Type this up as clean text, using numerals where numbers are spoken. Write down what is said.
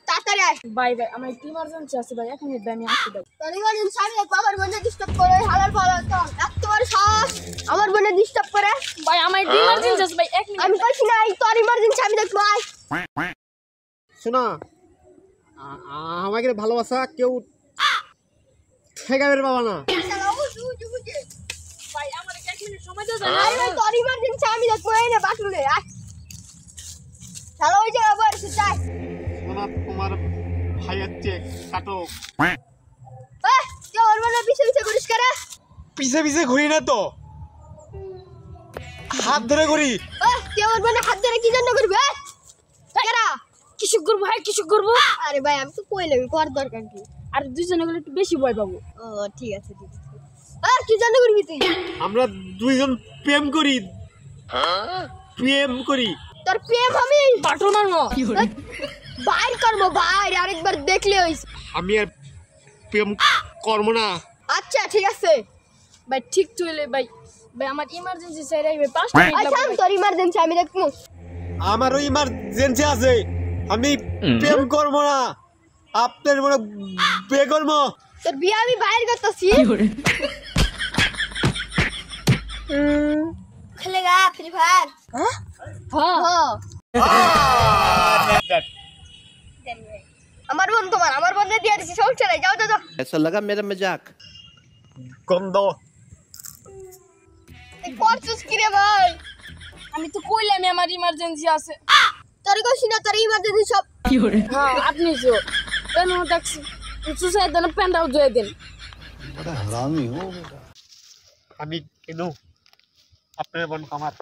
তাড়াতাড়ি আয় ভাই ভাই আমার একটু ইমার্জেন্সি আছে ভাই এখন আমি আসছি ভাই তোর ইমার্জেন্সি আমি আমার বোনে ডিস্টার্ব করে হালার পালা তো এত বড় সাহস আমার বোনে ডিস্টার্ব করে ভাই আমার একটু ইমার্জেন্সি আছে ভাই 1 মিনিট আমি কইছি না তোর ইমার্জেন্সি আমি দেখব আয় শোনা আমাকে ভালোবাসা কেউ ঠেকাবের বাবা না ভাই আমার 1 মিনিট সময় দাও আরে ভাই তোর ইমার্জেন্সি আমি দেখব এই না বাটুলে আয় চলো ওই যে আবার যাই শোনা তোমার ভাইয়ের চেক কাটো কেউ ওর মানে পিছে পিছে করিস করে পিছে পিছে ঘুরি না তো হাত ধরে ঘুরি কেউ ওর মানে হাত ধরে কি জন্য করবি কেরা কিছু করব ভাই কিছু করব আরে ভাই আমি তো কইলাম কর দরকার কি আর দুইজনে গেলে একটু বেশি ভয় পাবো ও ঠিক আছে কি জন্য করবি তুই আমরা দুইজন প্রেম করি প্রেম করি তোর প্রেম আমি বাটো মারমো বাইর করবো বাইর আরেকবার দেখলে হইছে আমি আর প্রেম করবো না আচ্ছা ঠিক আছে ভাই ঠিক চলে ভাই ভাই আমার ইমার্জেন্সি চাই রাখবে 5 মিনিট আচ্ছা লাগবে তোর ইমার্জেন্সি আমি দেখবো আমারও ইমার্জেন্সি আছে আমি প্রেম করবো না আপনার মনে বিয়ে করবো তোর বিয়ে আমি বাইর করতেছি খেলেগা ফ্রি ফায়ার হ্যাঁ আমার বোন তোমার আমার বোন দিয়ে দিছি সমস্যা নাই যাও যাও ऐसा लगा मेरा मजाक গন্ধ তুই করছিস কি রে ভাই আমি তো কইলাম আমার ইমার্জেন্সি আছে তোর কইছি না তোর ইমার্জেন্সি সব হ্যাঁ আপনি তো কেন ট্যাক্সি সুসাইড দেন প্যান্ডাও জয় দেন আমি কেন আপনার বোন আমার